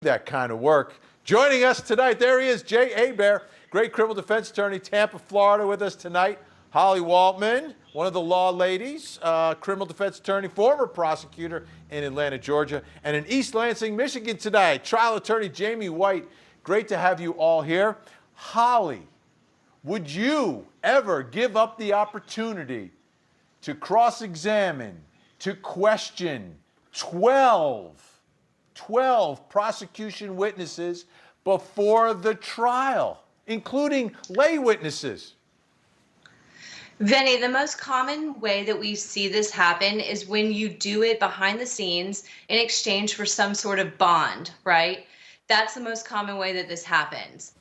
that kind of work. Joining us tonight, there he is, Jay Hebert, great criminal defense attorney, Tampa, Florida, with us tonight. Holly Waltman, one of the law ladies, criminal defense attorney, former prosecutor in Atlanta, Georgia, and in East Lansing, Michigan tonight, trial attorney Jamie White. Great to have you all here. Holly, would you ever give up the opportunity to cross-examine, to question 12 prosecution witnesses before the trial, including lay witnesses? Vinny, the most common way that we see this happen is when you do it behind the scenes in exchange for some sort of bond, right? That's the most common way that this happens.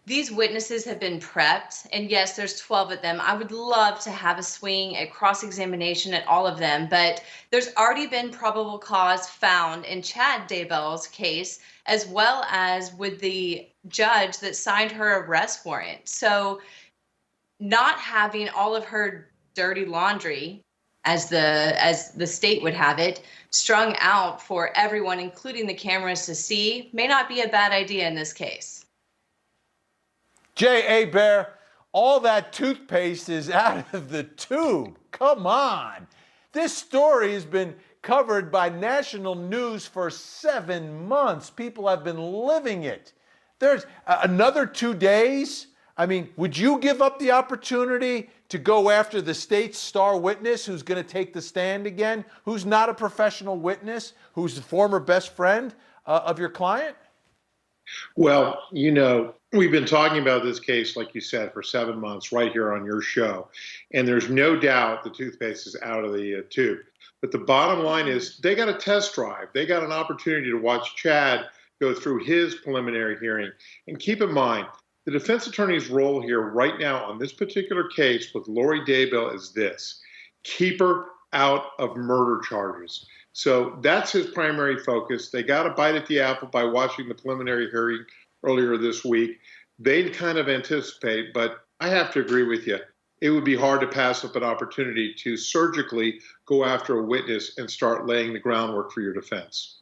These witnesses have been prepped, and yes, there's 12 of them. I would love to have a swing at cross-examination at all of them, but there's already been probable cause found in Chad Daybell's case, as well as with the judge that signed her arrest warrant. So not having all of her dirty laundry, as the state would have it, strung out for everyone, including the cameras, to see, may not be a bad idea in this case. Jay Hebert, all that toothpaste is out of the tube. Come on. This story has been covered by national news for 7 months. People have been living it. There's another 2 days. I mean, would you give up the opportunity to go after the state's star witness who's going to take the stand again, who's not a professional witness, who's the former best friend of your client? Well, you know, we've been talking about this case, like you said, for 7 months right here on your show. And there's no doubt the toothpaste is out of the tube. But the bottom line is they got a test drive. They got an opportunity to watch Chad go through his preliminary hearing. And keep in mind, the defense attorney's role here right now on this particular case with Lori Daybell is this: keep her out of murder charges. So that's his primary focus. They got a bite at the apple by watching the preliminary hearing earlier this week. They'd kind of anticipate, but I have to agree with you. It would be hard to pass up an opportunity to surgically go after a witness and start laying the groundwork for your defense.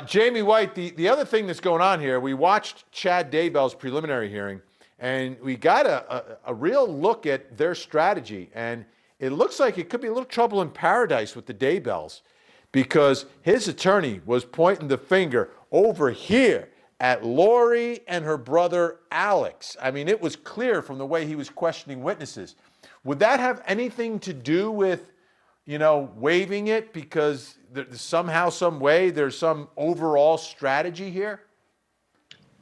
Jamie White, the other thing that's going on here, we watched Chad Daybell's preliminary hearing, and we got a real look at their strategy. And it looks like it could be a little trouble in paradise with the Daybells, because his attorney was pointing the finger over here at Lori and her brother Alex. I mean, it was clear from the way he was questioning witnesses. Would that have anything to do with, you know, waiving it because somehow, some way, there's some overall strategy here?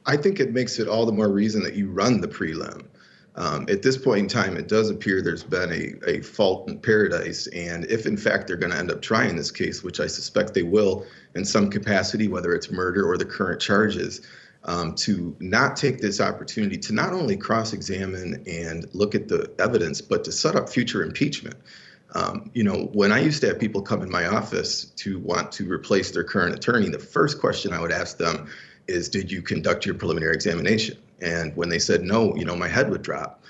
I think it makes it all the more reason that you run the prelim. At this point in time, it does appear there's been a fault in paradise. And if, in fact, they're going to end up trying this case, which I suspect they will in some capacity, whether it's murder or the current charges, to not take this opportunity to not only cross-examine and look at the evidence, but to set up future impeachment. You know, when I used to have people come in my office to want to replace their current attorney, the first question I would ask them is, did you conduct your preliminary examination? And when they said no, you know, my head would drop.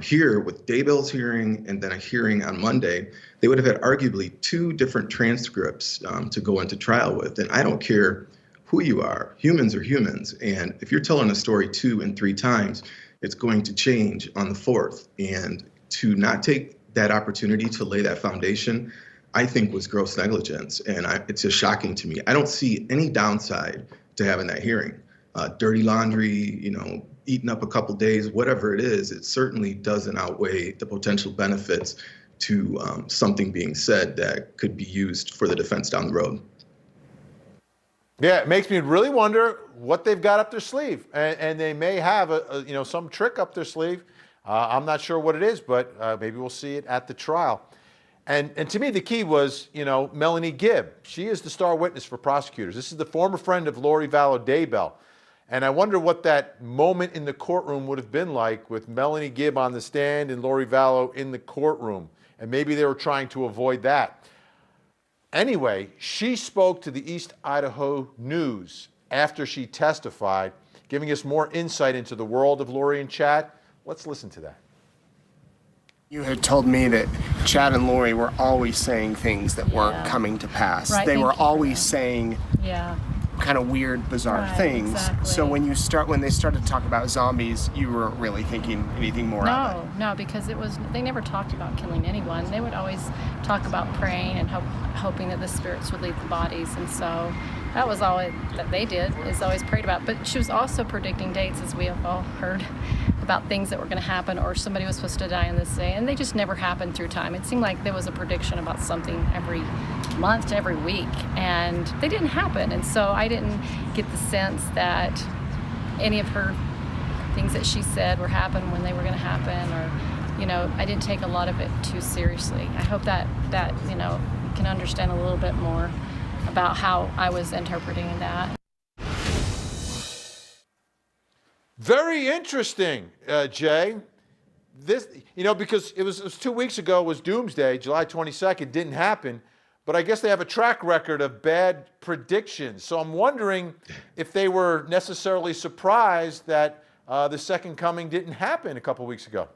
Here, with Daybell's hearing and then a hearing on Monday, they would have had arguably 2 different transcripts to go into trial with. And I don't care who you are. Humans are humans. And if you're telling a story 2 and 3 times, it's going to change on the 4th. And to not take that opportunity to lay that foundation, I think was gross negligence. And it's just shocking to me. I don't see any downside to having that hearing. Dirty laundry, you know, eating up a couple days, whatever it is, it certainly doesn't outweigh the potential benefits to something being said that could be used for the defense down the road. Yeah, it makes me really wonder what they've got up their sleeve, and they may have you know, some trick up their sleeve. I'm not sure what it is, but maybe we'll see it at the trial. And to me, the key was, you know, Melanie Gibb. She is the star witness for prosecutors. This is the former friend of Lori Vallow Daybell. And I wonder what that moment in the courtroom would have been like with Melanie Gibb on the stand and Lori Vallow in the courtroom. And maybe they were trying to avoid that. Anyway, she spoke to the East Idaho News after she testified, giving us more insight into the world of Lori and Chad. Let's listen to that. You had told me that Chad and Lori were always saying things that weren't coming to pass. Right, they were thank you for always that. saying Yeah. kind of weird, bizarre Right, things. exactly. So when they started to talk about zombies, you weren't really thinking anything more of it. No, because they never talked about killing anyone. They would always talk about praying and hoping that the spirits would leave the bodies. And so that was all that they did, is always prayed about. But she was also predicting dates, as we have all heard, about things that were going to happen, or somebody was supposed to die on this day. And they just never happened through time. It seemed like there was a prediction about something every month to every week, and they didn't happen. And so I didn't get the sense that any of her things that she said were happen when they were going to happen, or I didn't take a lot of it too seriously. I hope that you can understand a little bit more about how I was interpreting that. Very interesting, Jay. This, because it was 2 weeks ago was Doomsday, July 22nd, didn't happen. But I guess they have a track record of bad predictions. So I'm wondering if they were necessarily surprised that the second coming didn't happen a couple weeks ago.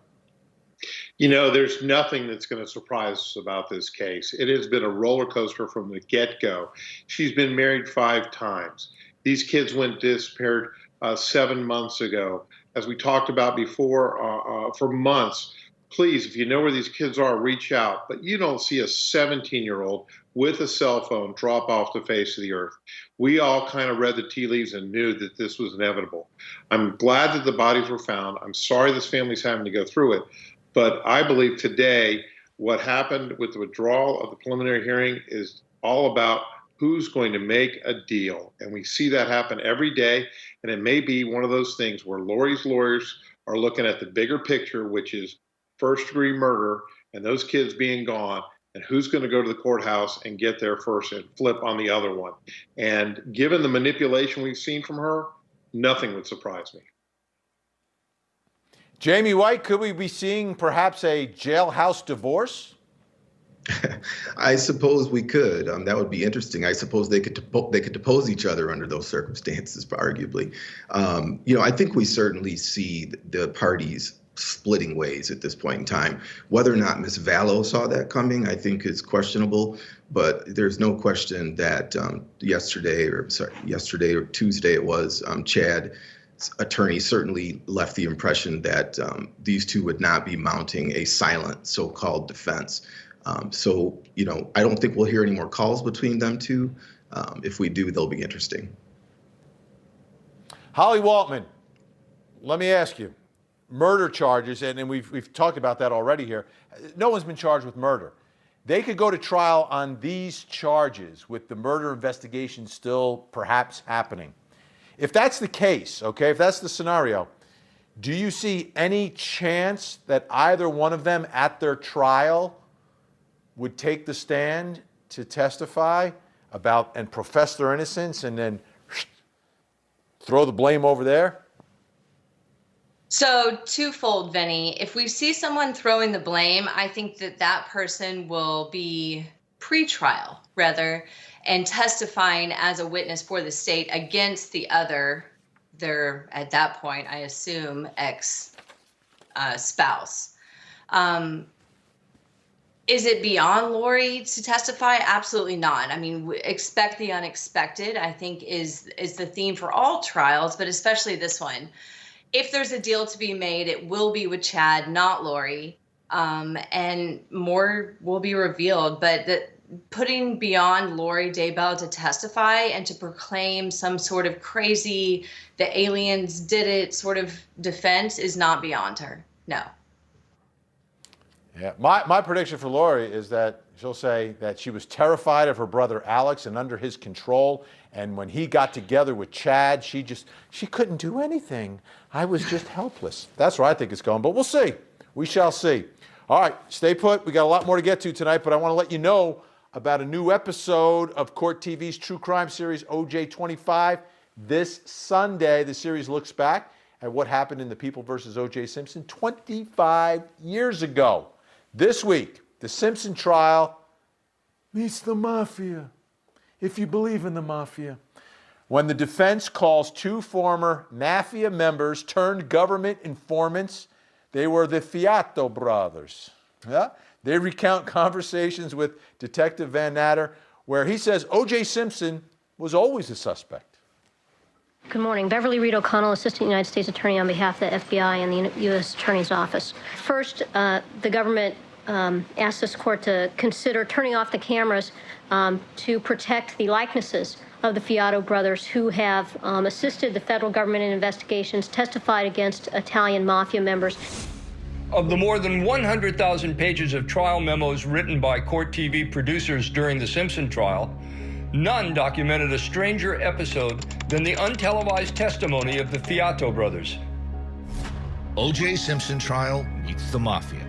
There's nothing that's going to surprise us about this case. It has been a roller coaster from the get-go. She's been married 5 times. These kids went disappeared 7 months ago. As we talked about before, for months, please, if you know where these kids are, reach out. But you don't see a 17-year-old with a cell phone drop off the face of the earth. We all kind of read the tea leaves and knew that this was inevitable. I'm glad that the bodies were found. I'm sorry this family's having to go through it. But I believe today what happened with the withdrawal of the preliminary hearing is all about who's going to make a deal. And we see that happen every day. And it may be one of those things where Lori's lawyers are looking at the bigger picture, which is first-degree murder and those kids being gone, and who's going to go to the courthouse and get there first and flip on the other one. And given the manipulation we've seen from her, nothing would surprise me. Jamie White, could we be seeing perhaps a jailhouse divorce? I suppose we could. That would be interesting. I suppose they could depose each other under those circumstances, arguably. I think we certainly see the parties splitting ways at this point in time. Whether or not Ms. Vallow saw that coming, I think is questionable. But there's no question that yesterday or Tuesday it was, Chad's attorney certainly left the impression that these two would not be mounting a silent so-called defense. So I don't think we'll hear any more calls between them two. If we do, they'll be interesting. Holly Waltman, let me ask you, murder charges, and we've talked about that already here. No one's been charged with murder. They could go to trial on these charges with the murder investigation still perhaps happening. If that's the case, okay, if that's the scenario, do you see any chance that either one of them at their trial would take the stand to testify about and profess their innocence and then throw the blame over there? So twofold, Vinny. If we see someone throwing the blame, I think that person will be pre-trial rather and testifying as a witness for the state against the other, their, at that point, I assume, ex-spouse. Is it beyond Lori to testify? Absolutely not. I mean, expect the unexpected, I think, is the theme for all trials, but especially this one. If there's a deal to be made, it will be with Chad, not Lori, and more will be revealed. But putting beyond Lori Daybell to testify and to proclaim some sort of crazy, the aliens did it sort of defense is not beyond her. No. Yeah, my prediction for Lori is that she'll say that she was terrified of her brother Alex and under his control. And when he got together with Chad, she couldn't do anything. I was just helpless. That's where I think it's going, but we'll see. We shall see. All right, stay put. We got a lot more to get to tonight, but I want to let you know about a new episode of Court TV's true crime series, OJ 25. This Sunday, the series looks back at what happened in the People versus OJ Simpson 25 years ago. This week, the Simpson trial meets the mafia, if you believe in the mafia. When the defense calls 2 former mafia members turned government informants, they were the Fiato brothers. Yeah? They recount conversations with Detective Van Natter where he says O.J. Simpson was always a suspect. Good morning. Beverly Reed O'Connell, Assistant United States Attorney on behalf of the FBI and the U.S. Attorney's Office. First, the government asked this court to consider turning off the cameras to protect the likenesses of the Fiato brothers who have assisted the federal government in investigations, testified against Italian mafia members. Of the more than 100,000 pages of trial memos written by court TV producers during the Simpson trial, none documented a stranger episode than the untelevised testimony of the Fiato brothers. O.J. Simpson trial meets the mafia.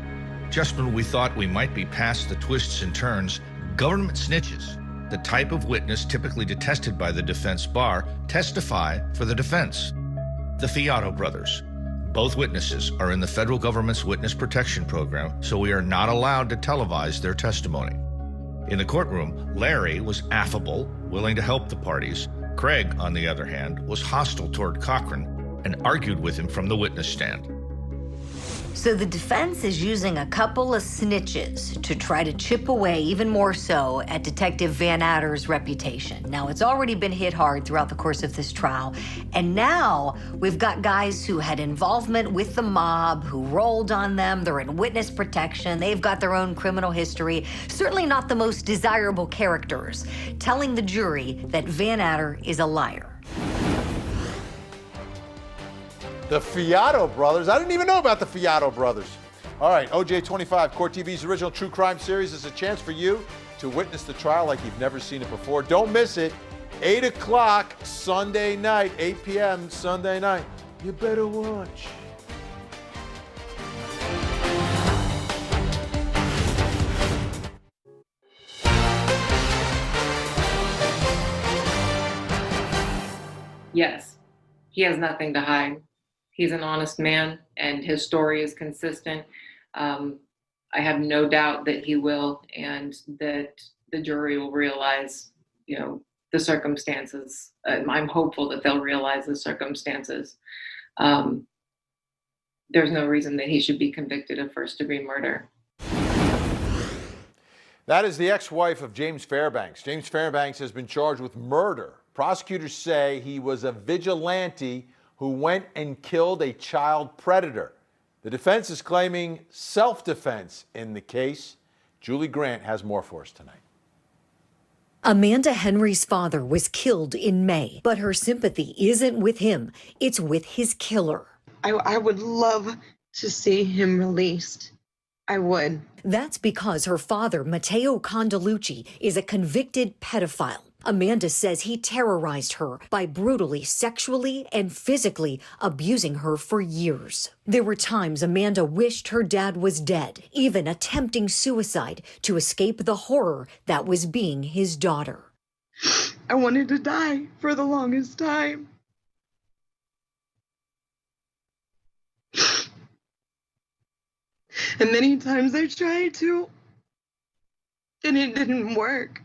Just when we thought we might be past the twists and turns, government snitches, the type of witness typically detested by the defense bar, testify for the defense. The Fiato brothers. Both witnesses are in the federal government's witness protection program, so we are not allowed to televise their testimony. In the courtroom, Larry was affable, willing to help the parties. Craig, on the other hand, was hostile toward Cochran and argued with him from the witness stand. So the defense is using a couple of snitches to try to chip away even more so at Detective Van Adder's reputation. Now, it's already been hit hard throughout the course of this trial, and now we've got guys who had involvement with the mob, who rolled on them, they're in witness protection, they've got their own criminal history, certainly not the most desirable characters, telling the jury that Van Adder is a liar. The Fiato brothers. I didn't even know about the Fiato brothers. All right, OJ 25, Court TV's original true crime series, is a chance for you to witness the trial like you've never seen it before. Don't miss it. 8 o'clock Sunday night, 8 p.m. Sunday night. You better watch. Yes, he has nothing to hide. He's an honest man, and his story is consistent. I have no doubt that he will, and that the jury will realize, the circumstances. I'm hopeful that they'll realize the circumstances. There's no reason that he should be convicted of first-degree murder. That is the ex-wife of James Fairbanks. James Fairbanks has been charged with murder. Prosecutors say he was a vigilante who went and killed a child predator. The defense is claiming self-defense in the case. Julie Grant has more for us tonight. Amanda Henry's father was killed in May, but her sympathy isn't with him. It's with his killer. I would love to see him released. I would. That's because her father, Matteo Condalucci, is a convicted pedophile. Amanda says he terrorized her by brutally sexually and physically abusing her for years. There were times Amanda wished her dad was dead, even attempting suicide to escape the horror that was being his daughter. I wanted to die for the longest time. And many times I tried to, and it didn't work.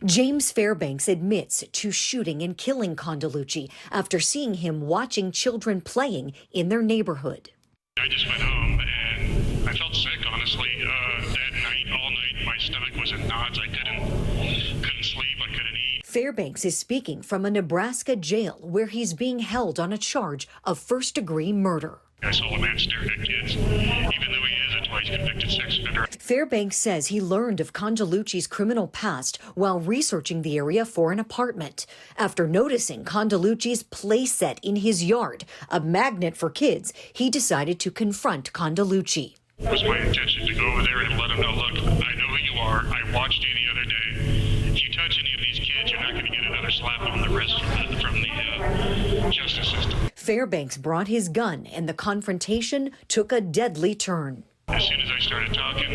James Fairbanks admits to shooting and killing Condalucci after seeing him watching children playing in their neighborhood. I just went home and I felt sick, honestly. That night, all night, my stomach was in knots. I couldn't sleep, I couldn't eat. Fairbanks is speaking from a Nebraska jail where he's being held on a charge of first-degree murder. I saw a man staring at kids, even though he is a twice-convicted sex offender. Fairbanks says he learned of Condalucci's criminal past while researching the area for an apartment. After noticing Condalucci's playset in his yard, a magnet for kids, he decided to confront Condalucci. It was my intention to go over there and let him know, look, I know who you are. I watched you the other day. If you touch any of these kids, you're not going to get another slap on the wrist from the justice system. Fairbanks brought his gun, and the confrontation took a deadly turn. As soon as I started talking,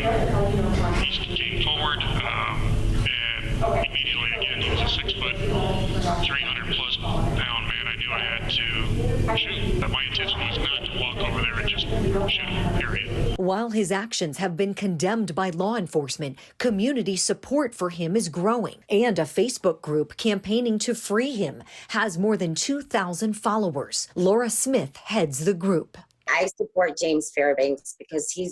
he came forward, and immediately, again, he was a 6 foot, 300+ pound man. I knew I had to shoot. My intention was not to walk over there and just shoot him, period. While his actions have been condemned by law enforcement, community support for him is growing, and a Facebook group campaigning to free him has more than 2,000 followers. Laura Smith heads the group. I support James Fairbanks because he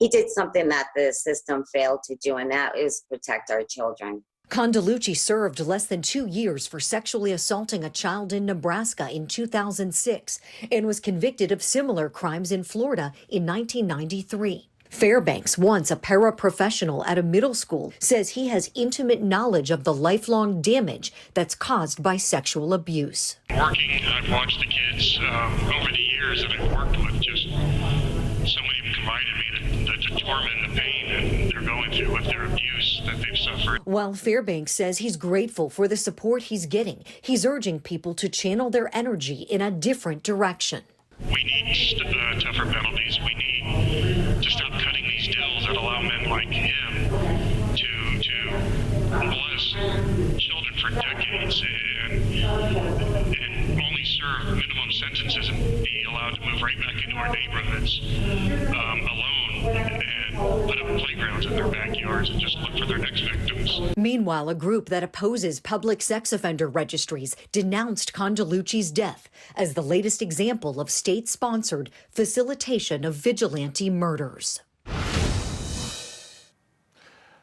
did something that the system failed to do, and that is protect our children. Condalucci served less than 2 years for sexually assaulting a child in Nebraska in 2006 and was convicted of similar crimes in Florida in 1993. Fairbanks, once a paraprofessional at a middle school, says he has intimate knowledge of the lifelong damage that's caused by sexual abuse. Working, I've watched the kids over the years that I've worked with, just so many have confided me that the torment, the pain that they're going through with their abuse that they've suffered. While Fairbanks says he's grateful for the support he's getting, he's urging people to channel their energy in a different direction. We need tougher penalties. We need to stop cutting these deals that allow men like him to molest children for decades and only serve minimum sentences and be allowed to move right back into our neighborhoods alone and put up playgrounds in their backyards and just look for their next victims. Meanwhile, a group that opposes public sex offender registries denounced Condalucci's death as the latest example of state-sponsored facilitation of vigilante murders.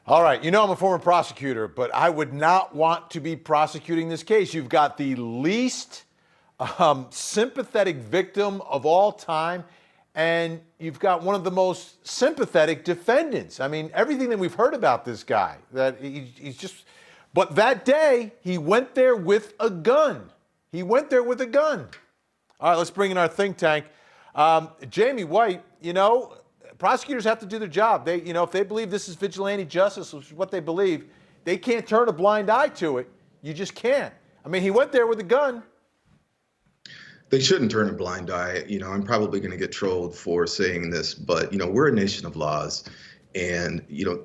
All right, you know I'm a former prosecutor, but I would not want to be prosecuting this case. You've got the least sympathetic victim of all time, and you've got one of the most sympathetic defendants. I mean, everything that we've heard about this guy, that he's just, but that day, he went there with a gun. He went there with a gun. All right, let's bring in our think tank. Jamie White, you know, prosecutors have to do their job. They, you know, if they believe this is vigilante justice, which is what they believe, they can't turn a blind eye to it. You just can't. I mean, he went there with a gun. They shouldn't turn a blind eye. You know, I'm probably going to get trolled for saying this, but, you know, we're a nation of laws. And, you know,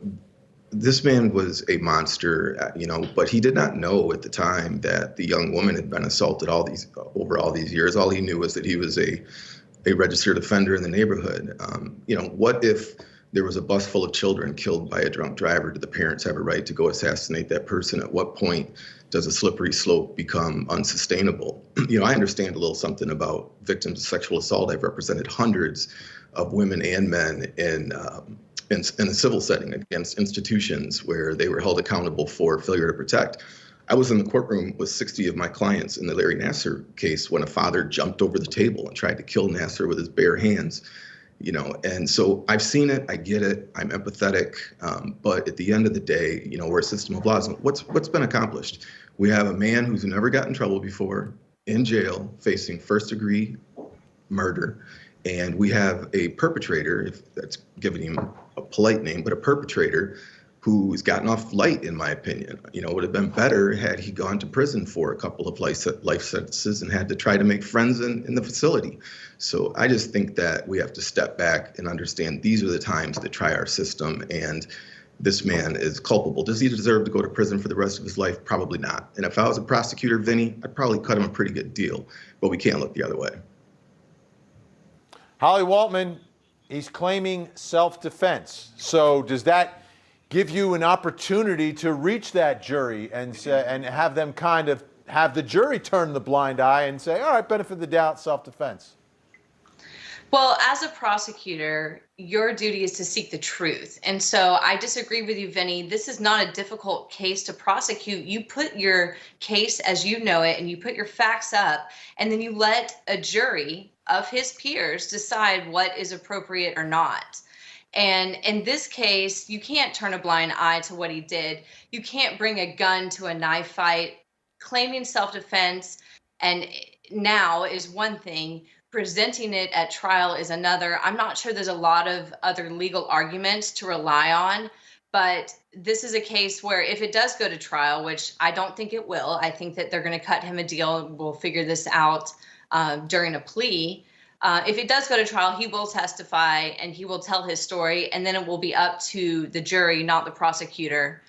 this man was a monster, you know, but he did not know at the time that the young woman had been assaulted over all these years. All he knew was that he was a registered offender in the neighborhood. You know, what if there was a bus full of children killed by a drunk driver? Do the parents have a right to go assassinate that person? At what point does a slippery slope become unsustainable? You know, I understand a little something about victims of sexual assault. I've represented hundreds of women and men in a civil setting against institutions where they were held accountable for failure to protect. I was in the courtroom with 60 of my clients in the Larry Nassar case when a father jumped over the table and tried to kill Nassar with his bare hands. You know, and so I've seen it, I get it, I'm empathetic, but at the end of the day, you know, we're a system of laws. What's been accomplished? We have a man who's never got in trouble before, in jail, facing first-degree murder, and we have a perpetrator, if that's giving him a polite name, but a perpetrator who's gotten off light, in my opinion. You know, it would have been better had he gone to prison for a couple of life sentences and had to try to make friends in the facility. So I just think that we have to step back and understand these are the times to try our system, and this man is culpable. Does he deserve to go to prison for the rest of his life? Probably not. And if I was a prosecutor, Vinny, I'd probably cut him a pretty good deal, but we can't look the other way. Holly Waltman, he's claiming self-defense. So does that give you an opportunity to reach that jury and say, and have them kind of have the jury turn the blind eye and say, all right, benefit of the doubt, self-defense? Well, as a prosecutor, your duty is to seek the truth. And so I disagree with you, Vinny. This is not a difficult case to prosecute. You put your case as you know it, and you put your facts up, and then you let a jury of his peers decide what is appropriate or not. And in this case, you can't turn a blind eye to what he did. You can't bring a gun to a knife fight. Claiming self-defense and now is one thing. Presenting it at trial is another. I'm not sure there's a lot of other legal arguments to rely on, but this is a case where if it does go to trial, which I don't think it will, I think that they're going to cut him a deal. We'll figure this out during a plea. If it does go to trial, he will testify and he will tell his story, and then it will be up to the jury, not the prosecutor,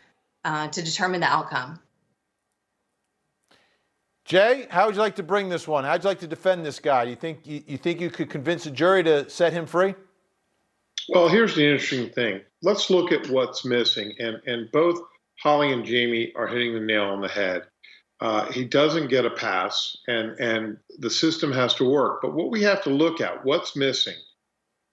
to determine the outcome. Jay, how would you like to bring this one? How'd you like to defend this guy? Do you think you could convince a jury to set him free? Well, here's the interesting thing. Let's look at what's missing, and both Holly and Jamie are hitting the nail on the head. He doesn't get a pass, and the system has to work. But what we have to look at, what's missing?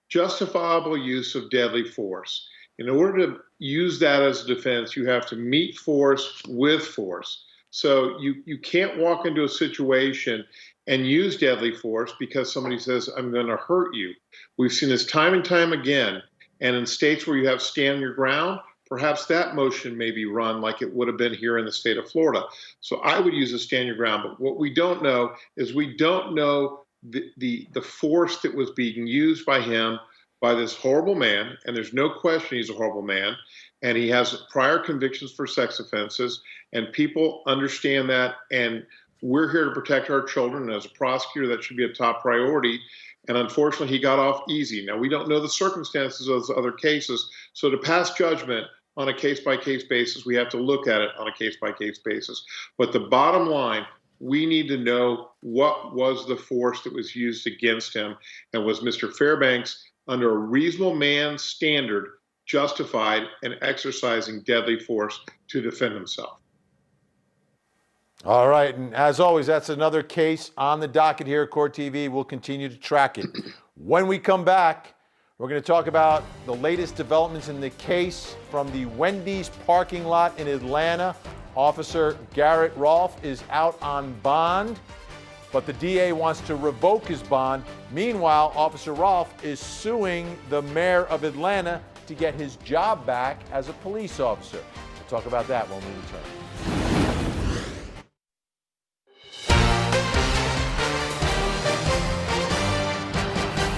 Justifiable use of deadly force. In order to use that as a defense, you have to meet force with force. So you can't walk into a situation and use deadly force because somebody says, I'm going to hurt you. We've seen this time and time again. And in states where you have stand your ground, perhaps that motion may be run like it would have been here in the state of Florida. So I would use a stand your ground. But what we don't know is we don't know the force that was being used by him, by this horrible man. And there's no question he's a horrible man. And he has prior convictions for sex offenses. And people understand that. And we're here to protect our children. And as a prosecutor, that should be a top priority. And unfortunately, he got off easy. Now, we don't know the circumstances of those other cases. So to pass judgment on a case-by-case basis, we have to look at it on a case-by-case basis. But the bottom line, we need to know what was the force that was used against him, and was Mr. Fairbanks, under a reasonable man's standard, justified in exercising deadly force to defend himself. All right, and as always, that's another case on the docket here at Court TV. We'll continue to track it. When we come back, we're going to talk about the latest developments in the case from the Wendy's parking lot in Atlanta. Officer Garrett Rolfe is out on bond, but the DA wants to revoke his bond. Meanwhile, Officer Rolfe is suing the mayor of Atlanta to get his job back as a police officer. We'll talk about that when we return.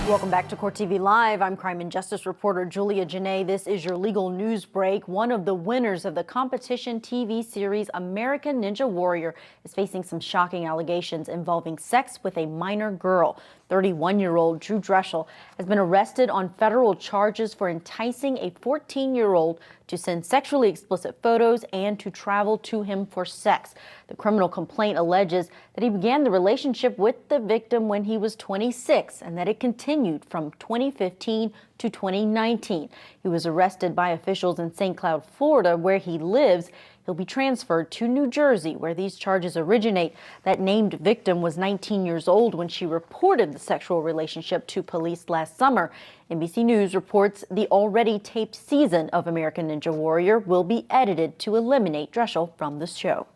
Welcome back to Court TV Live. I'm crime and justice reporter Julia Janae. This is your legal news break. One of the winners of the competition TV series American Ninja Warrior is facing some shocking allegations involving sex with a minor girl. 31-year-old Drew Dreschel has been arrested on federal charges for enticing a 14-year-old to send sexually explicit photos and to travel to him for sex. The criminal complaint alleges that he began the relationship with the victim when he was 26 and that it continued from 2015 to 2019. He was arrested by officials in St. Cloud, Florida, where he lives. He'll be transferred to New Jersey, where these charges originate. That named victim was 19 years old when she reported the sexual relationship to police last summer. NBC News reports the already taped season of American Ninja Warrior will be edited to eliminate Dreschel from the show.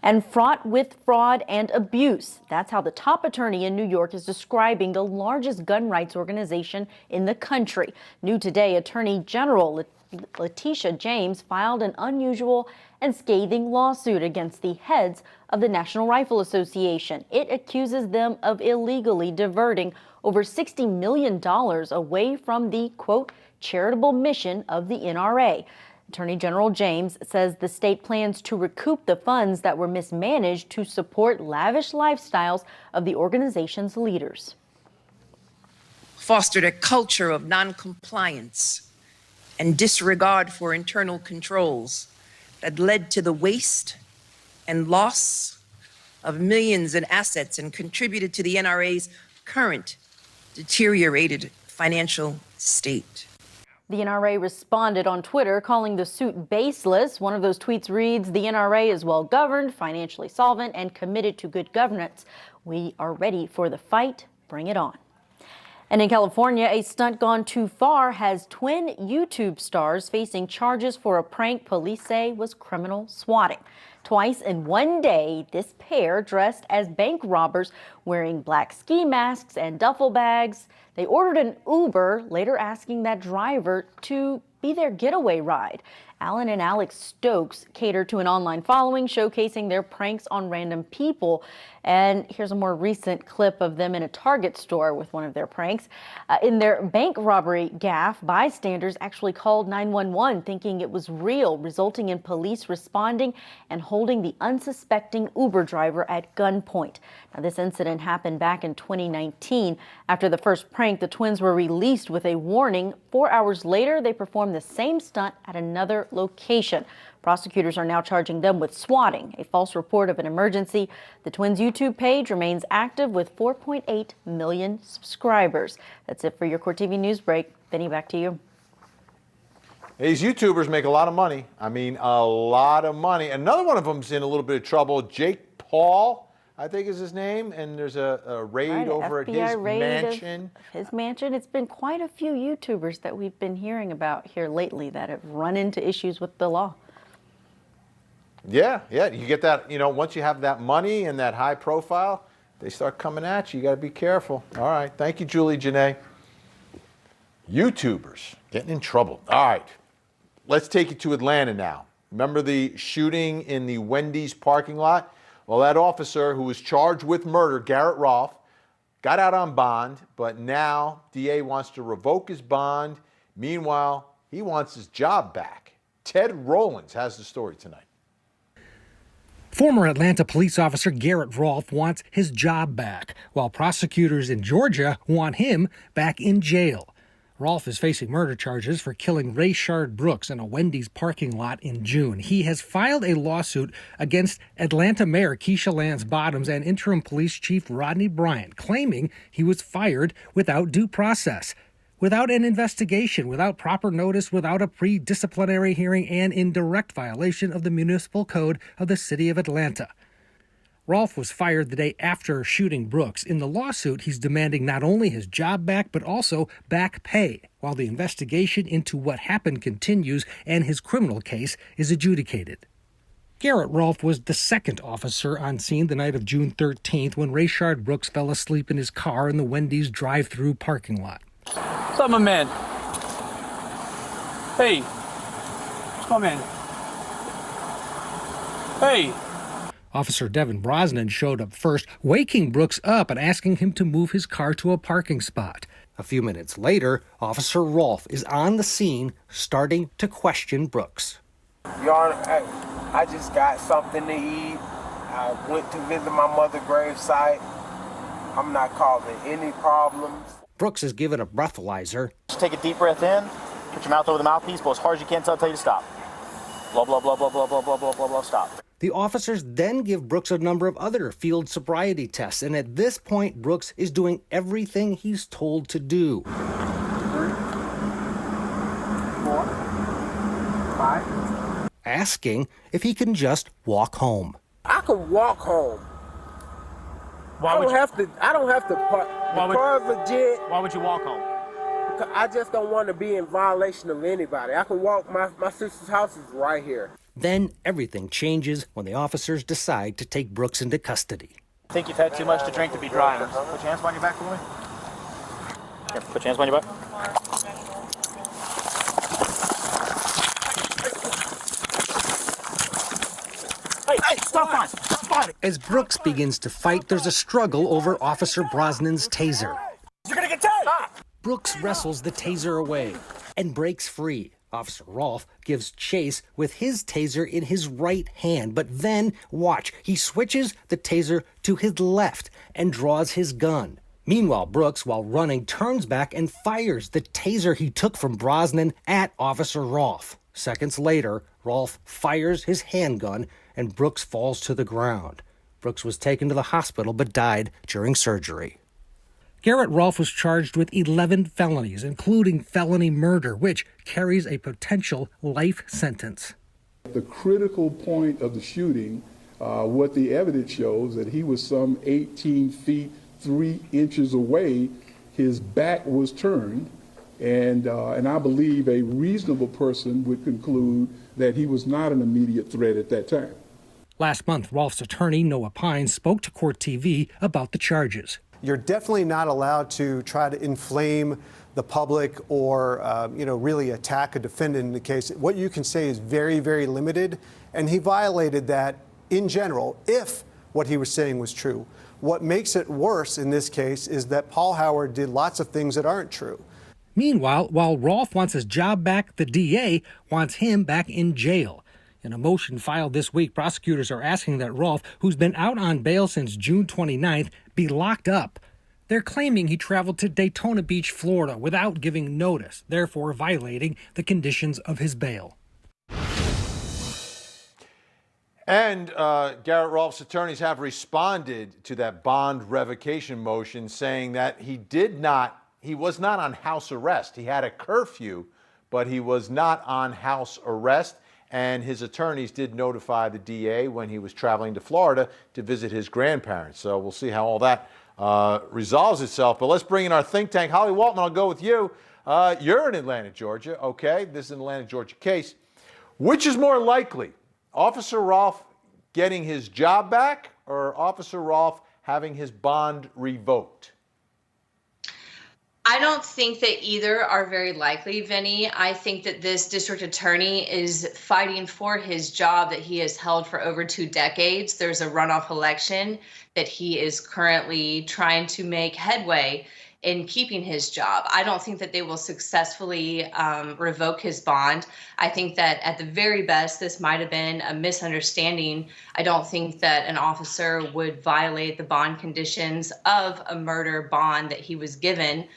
And fraught with fraud and abuse. That's how the top attorney in New York is describing the largest gun rights organization in the country. New today, Attorney General Letitia James filed an unusual and scathing lawsuit against the heads of the National Rifle Association. It accuses them of illegally diverting over $60 million away from the, quote, charitable mission of the NRA. Attorney General James says the state plans to recoup the funds that were mismanaged to support lavish lifestyles of the organization's leaders. Fostered a culture of noncompliance and disregard for internal controls that led to the waste and loss of millions in assets and contributed to the NRA's current deteriorated financial state. The NRA responded on Twitter, calling the suit baseless. One of those tweets reads, "The NRA is well governed, financially solvent, and committed to good governance. We are ready for the fight. Bring it on." And in California, a stunt gone too far has twin YouTube stars facing charges for a prank police say was criminal swatting. Twice in one day, this pair, dressed as bank robbers, wearing black ski masks and duffel bags, they ordered an Uber, later asking that driver to be their getaway ride. Alan and Alex Stokes cater to an online following, showcasing their pranks on random people. And here's a more recent clip of them in a Target store with one of their pranks. In their bank robbery gaffe, bystanders actually called 911 thinking it was real, resulting in police responding and holding the unsuspecting Uber driver at gunpoint. Now, this incident happened back in 2019. After the first prank, the twins were released with a warning. 4 hours later, they performed the same stunt at another location. Prosecutors are now charging them with swatting, a false report of an emergency. The twins' YouTube page remains active with 4.8 million subscribers. That's it for your Court TV News Break. Benny, back to you. These YouTubers make a lot of money. I mean, a lot of money. Another one of them's in a little bit of trouble. Jake Paul, I think is his name, and there's a raid Right, over at FBI his raid of mansion. His mansion. It's been quite a few YouTubers that we've been hearing about here lately that have run into issues with the law. Yeah, you get that, once you have that money and that high profile, they start coming at you. You got to be careful. All right, thank you, Julie Janae. YouTubers getting in trouble. All right, let's take you to Atlanta now. Remember the shooting in the Wendy's parking lot? Well, that officer who was charged with murder, Garrett Rolfe, got out on bond, but now DA wants to revoke his bond. Meanwhile, he wants his job back. Ted Rollins has the story tonight. Former Atlanta police officer Garrett Rolfe wants his job back, while prosecutors in Georgia want him back in jail. Rolfe is facing murder charges for killing Rayshard Brooks in a Wendy's parking lot in June. He has filed a lawsuit against Atlanta Mayor Keisha Lance Bottoms and interim police chief Rodney Bryant, claiming he was fired without due process, without an investigation, without proper notice, without a pre-disciplinary hearing, and in direct violation of the municipal code of the city of Atlanta. Rolfe was fired the day after shooting Brooks. In the lawsuit, he's demanding not only his job back, but also back pay, while the investigation into what happened continues and his criminal case is adjudicated. Garrett Rolfe was the second officer on scene the night of June 13th when Rayshard Brooks fell asleep in his car in the Wendy's drive-thru parking lot. What's up, my man? Hey. Come in. Hey. Officer Devin Brosnan showed up first, waking Brooks up and asking him to move his car to a parking spot. A few minutes later, Officer Rolfe is on the scene, starting to question Brooks. Your Honor, I just got something to eat. I went to visit my mother's gravesite. I'm not causing any problems. Brooks is given a breathalyzer. Just take a deep breath in, put your mouth over the mouthpiece, blow as hard as you can until I tell you to stop. Blah, blah, blah, blah, blah, blah, blah, blah, blah, blah, stop. The officers then give Brooks a number of other field sobriety tests, and at this point, Brooks is doing everything he's told to do. 3, 4, 5. Asking if he can just walk home. I can walk home. I don't have to park. The car's legit. Why would you walk home? Because I just don't want to be in violation of anybody. I can walk. My sister's house is right here. Then everything changes when the officers decide to take Brooks into custody. I think you've had too much to drink to be driving. Put your hands behind your back for me. Here, put your hands behind your back. Hey, stop fighting! As Brooks begins to fight, there's a struggle over Officer Brosnan's taser. You're gonna get tased! Brooks wrestles the taser away and breaks free. Officer Rolfe gives chase with his taser in his right hand, but then, watch, he switches the taser to his left and draws his gun. Meanwhile, Brooks, while running, turns back and fires the taser he took from Brosnan at Officer Rolfe. Seconds later, Rolfe fires his handgun and Brooks falls to the ground. Brooks was taken to the hospital but died during surgery. Garrett Rolfe was charged with 11 felonies, including felony murder, which carries a potential life sentence. The critical point of the shooting, what the evidence shows, that he was some 18 feet, 3 inches away. His back was turned, and I believe a reasonable person would conclude that he was not an immediate threat at that time. Last month, Rolfe's attorney, Noah Pines, spoke to Court TV about the charges. You're definitely not allowed to try to inflame the public or, really attack a defendant in the case. What you can say is very, very limited, and he violated that in general, if what he was saying was true. What makes it worse in this case is that Paul Howard did lots of things that aren't true. Meanwhile, while Rolfe wants his job back, the DA wants him back in jail. In a motion filed this week, prosecutors are asking that Rolfe, who's been out on bail since June 29th, be locked up. They're claiming he traveled to Daytona Beach, Florida, without giving notice, therefore violating the conditions of his bail. And Garrett Rolfe's attorneys have responded to that bond revocation motion, saying that he was not on house arrest. He had a curfew, but he was not on house arrest. and his attorneys did notify the DA when he was traveling to Florida to visit his grandparents. So we'll see how all that resolves itself. But let's bring in our think tank. Holly Waltman, I'll go with you. You're in Atlanta, Georgia. Okay, this is an Atlanta, Georgia case. Which is more likely, Officer Rolfe getting his job back or Officer Rolfe having his bond revoked? I don't think that either are very likely, Vinny. I think that this district attorney is fighting for his job that he has held for over 2 decades. There's a runoff election that he is currently trying to make headway in keeping his job. I don't think that they will successfully revoke his bond. I think that at the very best, this might have been a misunderstanding. I don't think that an officer would violate the bond conditions of a murder bond that he was given.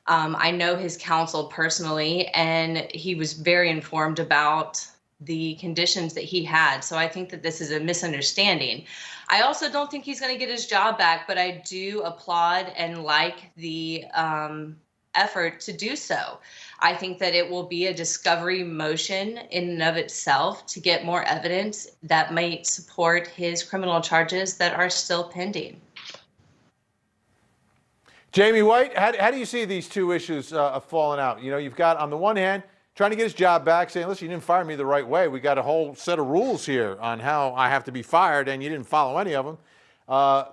I know his counsel personally, and he was very informed about the conditions that he had. So I think that this is a misunderstanding. I also don't think he's going to get his job back, but I do applaud and like the effort to do so. I think that it will be a discovery motion in and of itself to get more evidence that might support his criminal charges that are still pending. Jamie White, how do you see these two issues falling out? You know, you've got, on the one hand, trying to get his job back, saying, listen, you didn't fire me the right way. We got a whole set of rules here on how I have to be fired, and you didn't follow any of them.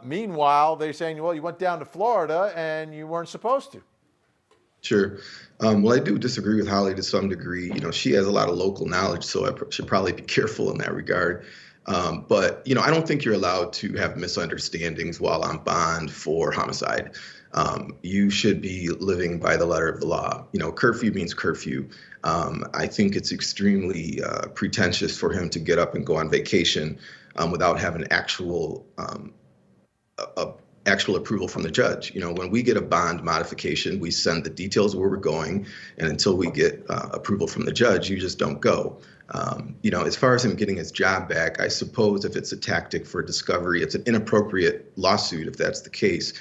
Meanwhile, they're saying, well, you went down to Florida, and you weren't supposed to. Sure. Well, I do disagree with Holly to some degree. You know, she has a lot of local knowledge, so I should probably be careful in that regard. But, you know, I don't think you're allowed to have misunderstandings while on bond for homicide. You should be living by the letter of the law. You know, curfew means curfew. I think it's extremely pretentious for him to get up and go on vacation without having actual approval from the judge. You know, when we get a bond modification, we send the details where we're going, and until we get approval from the judge, you just don't go. You know, as far as him getting his job back, I suppose if it's a tactic for discovery, it's an inappropriate lawsuit if that's the case.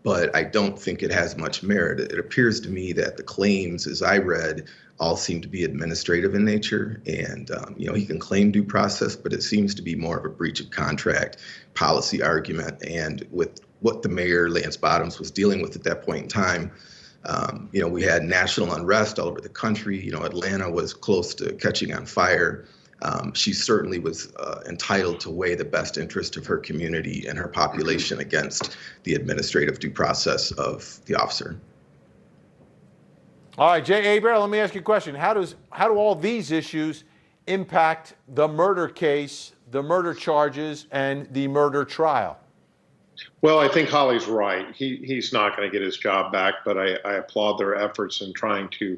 But I don't think it has much merit. It appears to me that the claims, as I read, all seem to be administrative in nature. And, you know, he can claim due process, but it seems to be more of a breach of contract policy argument. And with what the mayor, Lance Bottoms, was dealing with at that point in time, you know, we had national unrest all over the country. You know, Atlanta was close to catching on fire. She certainly was entitled to weigh the best interest of her community and her population against the administrative due process of the officer. All right, Jay Aber, let me ask you a question. How do all these issues impact the murder case, the murder charges, and the murder trial? Well, I think Holly's right. He's not going to get his job back, but I applaud their efforts in trying to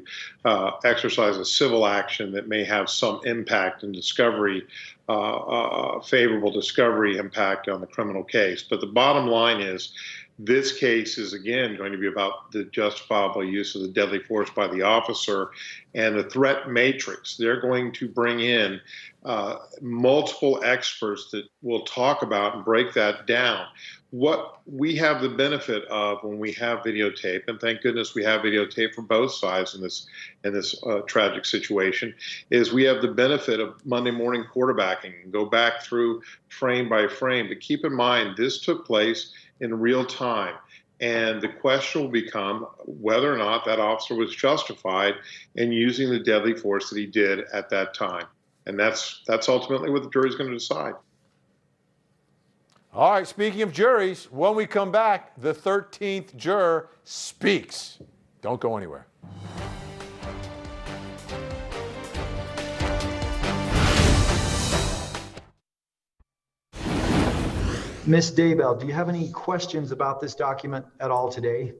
exercise a civil action that may have some impact in discovery, favorable discovery impact on the criminal case. But the bottom line is, this case is, again, going to be about the justifiable use of the deadly force by the officer and the threat matrix. They're going to bring in multiple experts that will talk about and break that down. What we have the benefit of when we have videotape, and thank goodness we have videotape from both sides in this tragic situation, is we have the benefit of Monday morning quarterbacking and go back through frame by frame. But keep in mind, this took place in real time. And the question will become whether or not that officer was justified in using the deadly force that he did at that time. And that's ultimately what the jury's going to decide. All right, speaking of juries, when we come back, the 13th juror speaks. Don't go anywhere. Ms. Daybell, do you have any questions about this document at all today?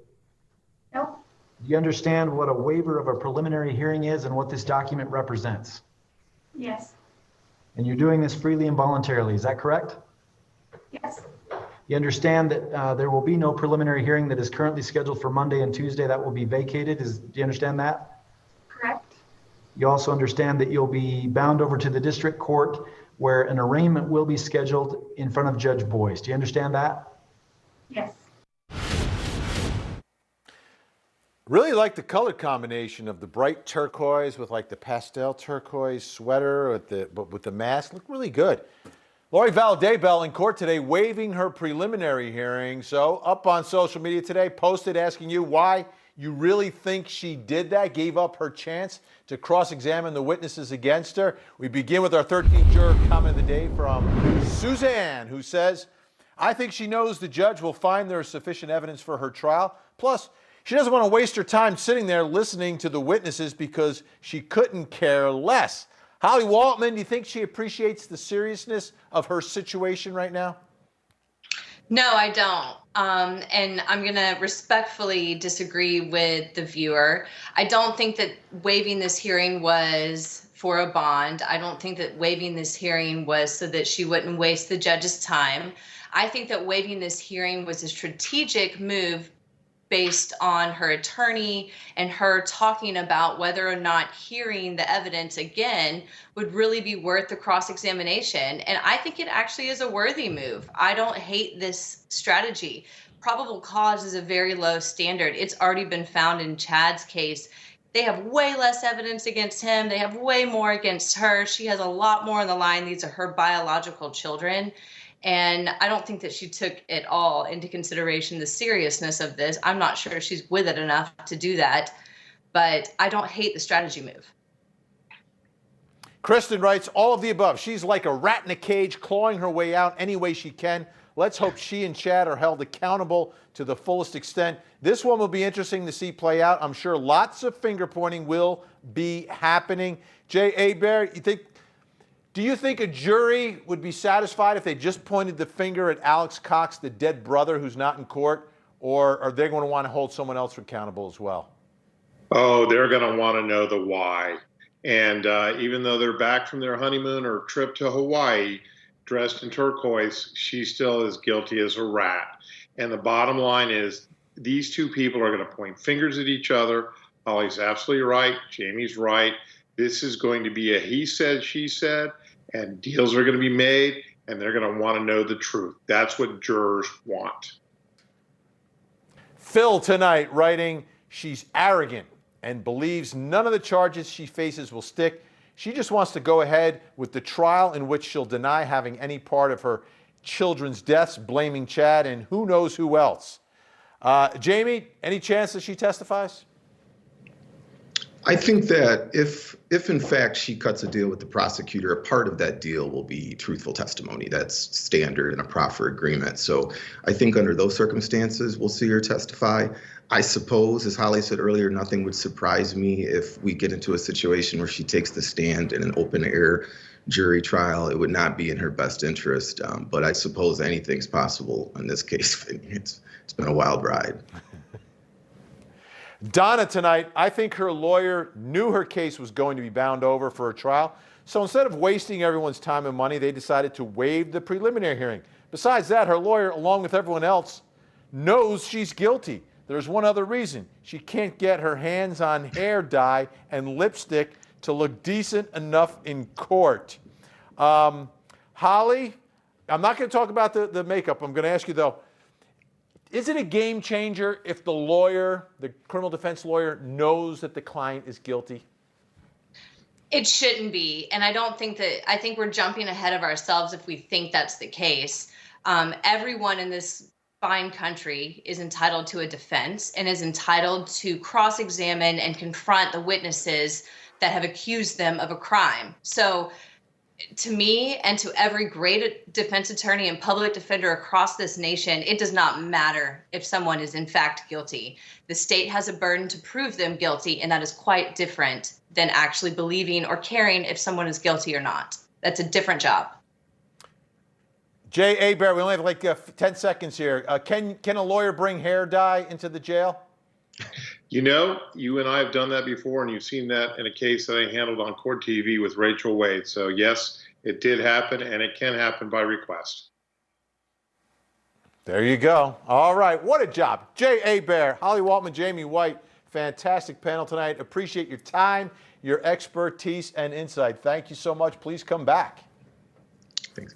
No. Do you understand what a waiver of a preliminary hearing is and what this document represents? Yes. And you're doing this freely and voluntarily, is that correct? Yes. You understand that there will be no preliminary hearing that is currently scheduled for Monday and Tuesday that will be vacated. Do you understand that? Correct. You also understand that you'll be bound over to the district court where an arraignment will be scheduled in front of Judge Boyce. Do you understand that? Yes. Really like the color combination of the bright turquoise with like the pastel turquoise sweater with the mask. Looked really good. Lori Valadebell in court today waiving her preliminary hearing. So up on social media today, posted asking you why you really think she did that, gave up her chance to cross-examine the witnesses against her. We begin with our 13th juror comment of the day from Suzanne, who says, I think she knows the judge will find there is sufficient evidence for her trial. Plus, she doesn't want to waste her time sitting there listening to the witnesses because she couldn't care less. Holly Waltman, do you think she appreciates the seriousness of her situation right now? No, I don't. And I'm going to respectfully disagree with the viewer. I don't think that waiving this hearing was for a bond. I don't think that waiving this hearing was so that she wouldn't waste the judge's time. I think that waiving this hearing was a strategic move based on her attorney and her talking about whether or not hearing the evidence again would really be worth the cross-examination. And I think it actually is a worthy move. I don't hate this strategy. Probable cause is a very low standard. It's already been found in Chad's case. They have way less evidence against him. They have way more against her. She has a lot more on the line. These are her biological children. And I don't think that she took it all into consideration, the seriousness of this. I'm not sure she's with it enough to do that, but I don't hate the strategy move. Kristen writes, all of the above. She's like a rat in a cage, clawing her way out any way she can. Let's hope she and Chad are held accountable to the fullest extent. This one will be interesting to see play out. I'm sure lots of finger pointing will be happening. Jay Hebert, do you think a jury would be satisfied if they just pointed the finger at Alex Cox, the dead brother who's not in court, or are they going to want to hold someone else accountable as well? Oh, they're going to want to know the why. And even though they're back from their honeymoon or trip to Hawaii, dressed in turquoise, she still is guilty as a rat. And the bottom line is these two people are going to point fingers at each other. Holly's absolutely right. Jamie's right. This is going to be a he said, she said, and deals are going to be made, and they're going to want to know the truth. That's what jurors want. Phil tonight writing, she's arrogant and believes none of the charges she faces will stick. She just wants to go ahead with the trial in which she'll deny having any part of her children's deaths, blaming Chad and who knows who else. Jamie, any chance that she testifies? I think that if in fact she cuts a deal with the prosecutor, a part of that deal will be truthful testimony. That's standard in a proffer agreement. So I think under those circumstances, we'll see her testify. I suppose, as Holly said earlier, nothing would surprise me if we get into a situation where she takes the stand in an open air jury trial. It would not be in her best interest. But I suppose anything's possible in this case. It's been a wild ride. Donna tonight, I think her lawyer knew her case was going to be bound over for a trial. So instead of wasting everyone's time and money, they decided to waive the preliminary hearing. Besides that, her lawyer, along with everyone else, knows she's guilty. There's one other reason. She can't get her hands on hair dye and lipstick to look decent enough in court. Holly, I'm not going to talk about the makeup. I'm going to ask you, though, is it a game changer if the lawyer, the criminal defense lawyer, knows that the client is guilty? It shouldn't be. And I think we're jumping ahead of ourselves if we think that's the case. Everyone in this fine country is entitled to a defense and is entitled to cross-examine and confront the witnesses that have accused them of a crime. So to me and to every great defense attorney and public defender across this nation, it does not matter if someone is in fact guilty. The state has a burden to prove them guilty, and that is quite different than actually believing or caring if someone is guilty or not. That's a different job. Jay Hebert, we only have like 10 seconds here. Can a lawyer bring hair dye into the jail? You know, you and I have done that before, and you've seen that in a case that I handled on Court TV with Rachel Wade. So yes, it did happen, and it can happen by request. There you go. All right, what a job. Jay Hebert, Holly Waltman, Jamie White, fantastic panel tonight. Appreciate your time, your expertise, and insight. Thank you so much. Please come back. Thanks.